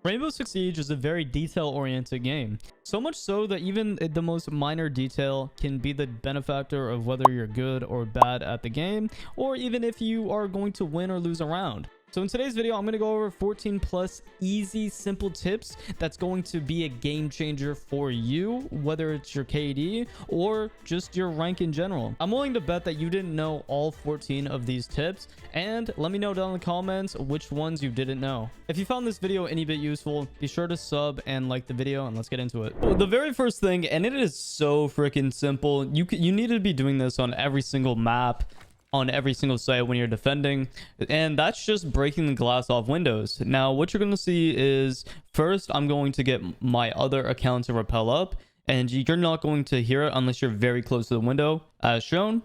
Rainbow Six Siege is a very detail-oriented game. So much so that even the most minor detail can be the benefactor of whether you're good or bad at the game, or even if you are going to win or lose a round. So in today's video, I'm going to go over 14 plus easy, simple tips that's going to be a game changer for you, whether it's your KD or just your rank in general. I'm willing to bet that you didn't know all 14 of these tips, and let me know down in the comments which ones you didn't know. If you found this video any bit useful, be sure to sub and like the video, and let's get into it. The very first thing, and it is so freaking simple, you need to be doing this on every single map, on every single site when you're defending, and that's just breaking the glass off windows. Now what you're going to see is, first I'm going to get my other account to rappel up, and you're not going to hear it unless you're very close to the window as shown.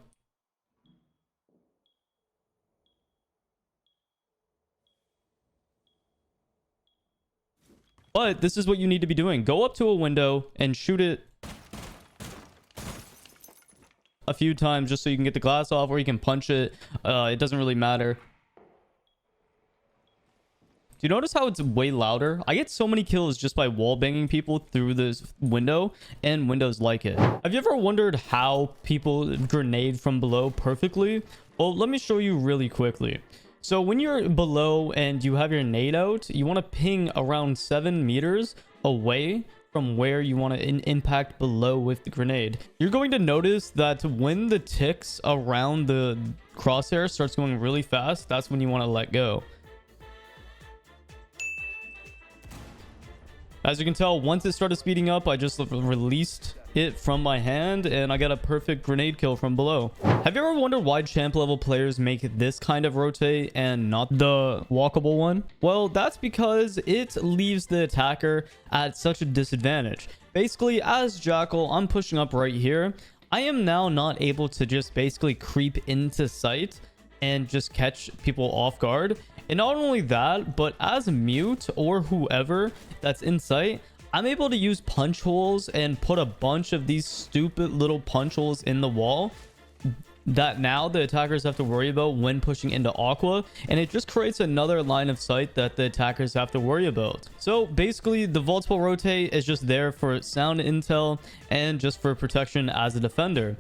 But this is what you need to be doing. Go up to a window and shoot it a few times just so you can get the glass off, or you can punch it. It doesn't really matter. Do you notice how it's way louder? I get so many kills just by wall banging people through this window, and windows like it. Have you ever wondered how people grenade from below perfectly? Well, let me show you really quickly. So when you're below and you have your nade out, you want to ping around 7 meters away from where you want to impact below with the grenade. You're going to notice that when the ticks around the crosshair starts going really fast, that's when you want to let go. As you can tell, once it started speeding up, I just released it from my hand and I got a perfect grenade kill from below. Have you ever wondered why champ level players make this kind of rotate and not the walkable one? Well, that's because it leaves the attacker at such a disadvantage. Basically, as Jackal, I'm pushing up right here. I am now not able to just basically creep into sight and just catch people off guard. And not only that, but as Mute or whoever that's in sight, I'm able to use punch holes and put a bunch of these stupid little punch holes in the wall that now the attackers have to worry about when pushing into Aqua, and it just creates another line of sight that the attackers have to worry about. So basically the multiple rotate is just there for sound intel and just for protection as a defender.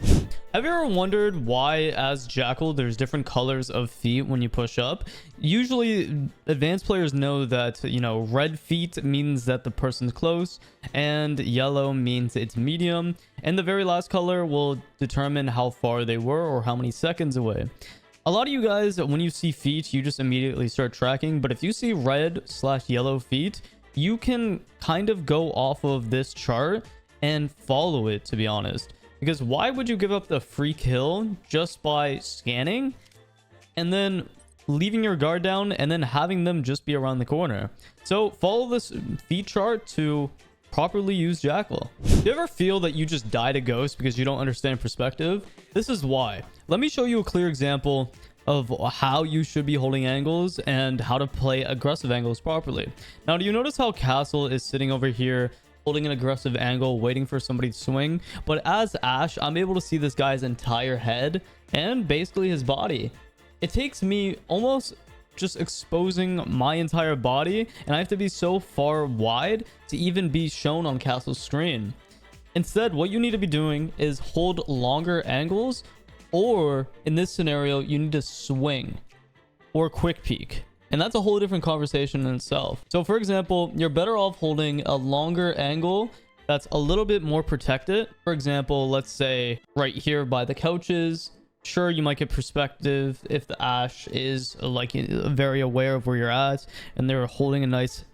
Have you ever wondered why as Jackal there's different colors of feet when you push up? Usually advanced players know that, you know, red feet means that the person's close, and yellow means it's medium, and the very last color will determine how far they were or how many seconds away. A lot of you guys, when you see feet, you just immediately start tracking, but if you see red/yellow feet, you can kind of go off of this chart and follow it, to be honest. Because why would you give up the free kill just by scanning and then leaving your guard down and then having them just be around the corner? So follow this feat chart to properly use Jackal. Do you ever feel that you just died a ghost because you don't understand perspective? This is why. Let me show you a clear example of how you should be holding angles and how to play aggressive angles properly. Now, do you notice how Castle is sitting over here holding an aggressive angle, waiting for somebody to swing? But as Ash, I'm able to see this guy's entire head and basically his body. It takes me almost just exposing my entire body, and I have to be so far wide to even be shown on Castle's screen. Instead, what you need to be doing is hold longer angles, or in this scenario, you need to swing or quick peek. And that's a whole different conversation in itself. So for example, you're better off holding a longer angle that's a little bit more protected. For example, let's say right here by the couches. Sure, you might get perspective if the Ash is like very aware of where you're at and they're holding a nice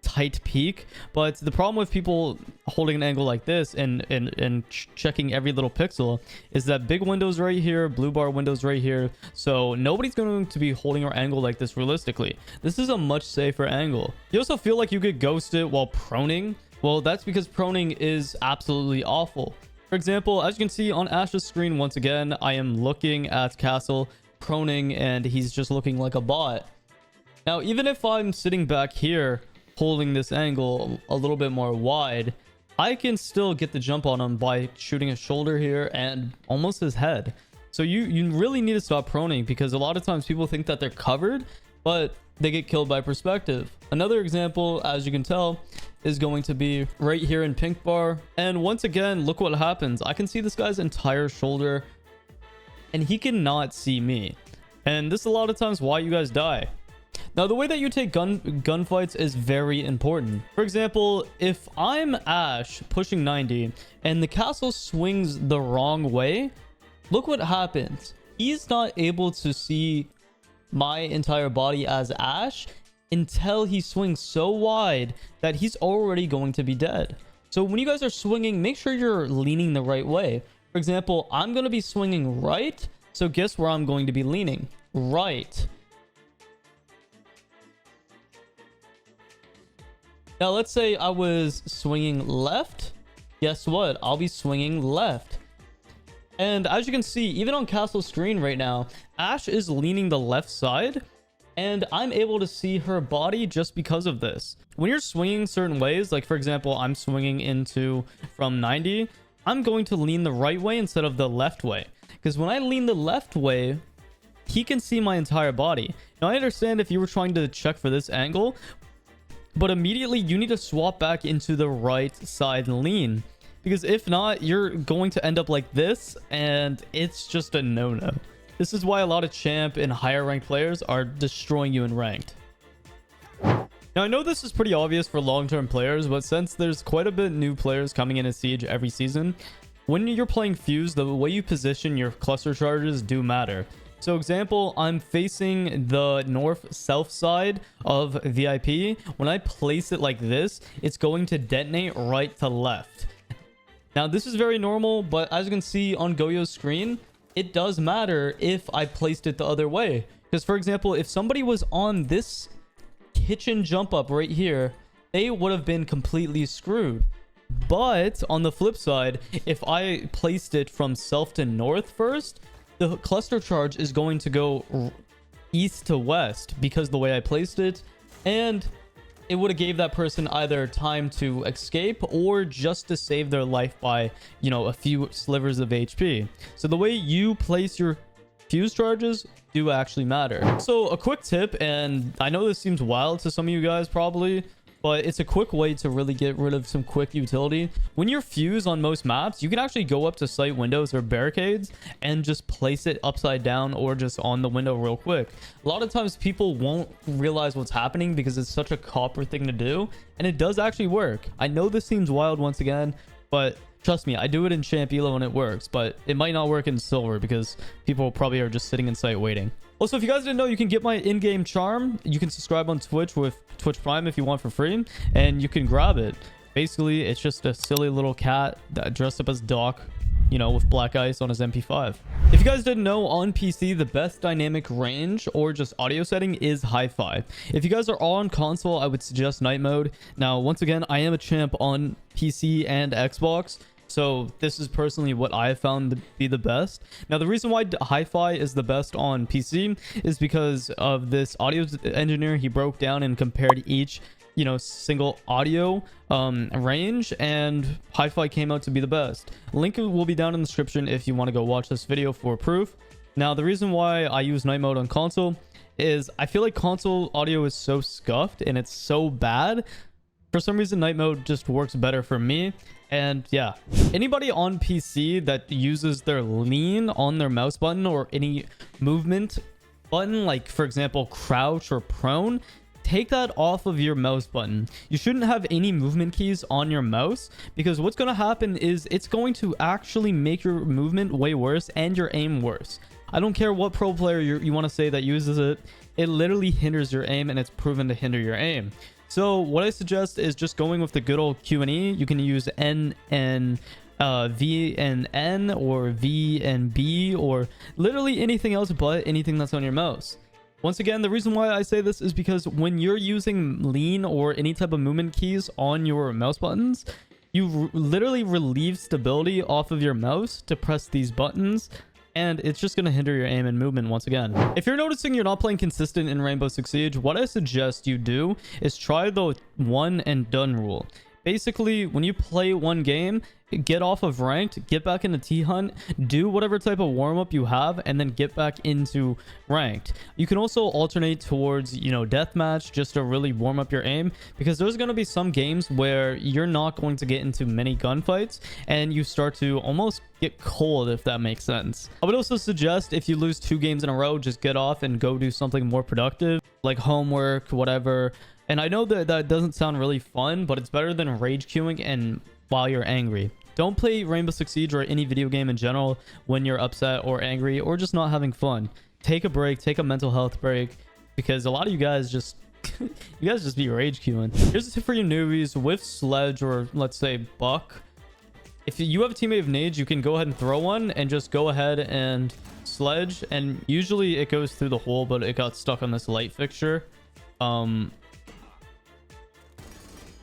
tight peak. But the problem with people holding an angle like this and checking every little pixel is that big windows right here, blue bar windows right here, so nobody's going to be holding our angle like this realistically. This is a much safer angle. You also feel like you get ghosted while proning. Well, that's because proning is absolutely awful. For example, as you can see on Ash's screen, once again, I am looking at Castle proning and he's just looking like a bot. Now, even if I'm sitting back here holding this angle a little bit more wide, I can still get the jump on him by shooting his shoulder here and almost his head. So you really need to stop proning, because a lot of times people think that they're covered, but they get killed by perspective. Another example, as you can tell, is going to be right here in pink bar. And once again, look what happens. I can see this guy's entire shoulder and he cannot see me. And this is a lot of times why you guys die. Now, the way that you take gunfights is very important. For example, if I'm Ash pushing 90 and the castle swings the wrong way, look what happens. He's not able to see my entire body as Ash until he swings so wide that he's already going to be dead. So when you guys are swinging, make sure you're leaning the right way. For example, I'm going to be swinging right. So guess where I'm going to be leaning? Right. Now, let's say I was swinging left. Guess what? I'll be swinging left. And as you can see, even on castle screen right now, Ash is leaning the left side. And I'm able to see her body just because of this. When you're swinging certain ways, like for example, I'm swinging into from 90, I'm going to lean the right way instead of the left way. Because when I lean the left way, he can see my entire body. Now, I understand if you were trying to check for this angle, but immediately you need to swap back into the right side lean. Because if not, you're going to end up like this, and it's just a no-no. This is why a lot of champ and higher ranked players are destroying you in ranked. Now, I know this is pretty obvious for long-term players, but since there's quite a bit new players coming into Siege every season, when you're playing Fuse, the way you position your cluster charges do matter. So example, I'm facing the north-south side of VIP. When I place it like this, it's going to detonate right to left. Now, this is very normal, but as you can see on Goyo's screen, it does matter if I placed it the other way. Because, for example, if somebody was on this kitchen jump up right here, they would have been completely screwed. But on the flip side, if I placed it from south to north first, the cluster charge is going to go east to west because the way I placed it, and it would have gave that person either time to escape or just to save their life by, you know, a few slivers of HP. So the way you place your fuse charges do actually matter. So a quick tip, and I know this seems wild to some of you guys probably, but it's a quick way to really get rid of some quick utility. When you're fuse on most maps, you can actually go up to site windows or barricades and just place it upside down or just on the window real quick. A lot of times people won't realize what's happening because it's such a copper thing to do, and it does actually work. I know this seems wild once again, but trust me, I do it in Champ Elo and it works, but it might not work in Silver because people probably are just sitting in site waiting. Also, if you guys didn't know, you can get my in-game charm. You can subscribe on Twitch with Twitch Prime if you want for free, and you can grab it. Basically, it's just a silly little cat that dressed up as Doc, you know, with black ice on his MP5. If you guys didn't know, on PC, the best dynamic range or just audio setting is hi-fi. If you guys are all on console, I would suggest night mode. Now, once again, I am a champ on PC and Xbox, so this is personally what I have found to be the best. Now, the reason why hi-fi is the best on PC is because of this audio engineer. He broke down and compared each, you know, single audio range, and hi-fi came out to be the best. Link will be down in the description if you want to go watch this video for proof. Now, the reason why I use night mode on console is I feel like console audio is so scuffed and it's so bad. For some reason, night mode just works better for me. And yeah, anybody on PC that uses their lean on their mouse button or any movement button, like for example, crouch or prone, take that off of your mouse button. You shouldn't have any movement keys on your mouse, because what's going to happen is it's going to actually make your movement way worse and your aim worse. I don't care what pro player you want to say that uses it. It literally hinders your aim, and it's proven to hinder your aim. So what I suggest is just going with the good old Q&E. You can use N and V and N, or V and B, or literally anything else but anything that's on your mouse. Once again, the reason why I say this is because when you're using lean or any type of movement keys on your mouse buttons, you literally relieve stability off of your mouse to press these buttons, and it's just going to hinder your aim and movement once again. If you're noticing you're not playing consistent in Rainbow Six Siege, what I suggest you do is try the one and done rule. Basically, when you play one game, get off of ranked, get back into T-Hunt, do whatever type of warm-up you have, and then get back into ranked. You can also alternate towards, you know, deathmatch just to really warm up your aim, because there's going to be some games where you're not going to get into many gunfights and you start to almost get cold, if that makes sense. I would also suggest if you lose 2 games in a row, just get off and go do something more productive, like homework, whatever. And I know that that doesn't sound really fun, but it's better than rage queuing and while you're angry. Don't play Rainbow Six Siege or any video game in general when you're upset or angry or just not having fun. Take a break, take a mental health break, because a lot of you guys just you guys just be rage queuing. Here's a tip for you newbies with Sledge, or let's say Buck. If you have a teammate of nades, you can go ahead and throw one and just go ahead and Sledge, and usually it goes through the hole, but it got stuck on this light fixture.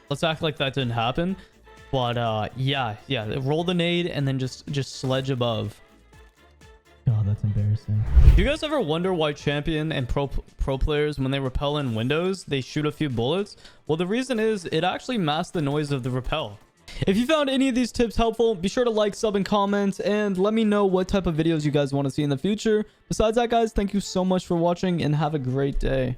Let's act like that didn't happen. But yeah, roll the nade and then just sledge above. God, that's embarrassing. Do you guys ever wonder why champion and pro players, when they rappel in windows, they shoot a few bullets? Well, the reason is it actually masks the noise of the rappel. If you found any of these tips helpful, be sure to like, sub, and comment, and let me know what type of videos you guys want to see in the future. Besides that, guys, thank you so much for watching and have a great day.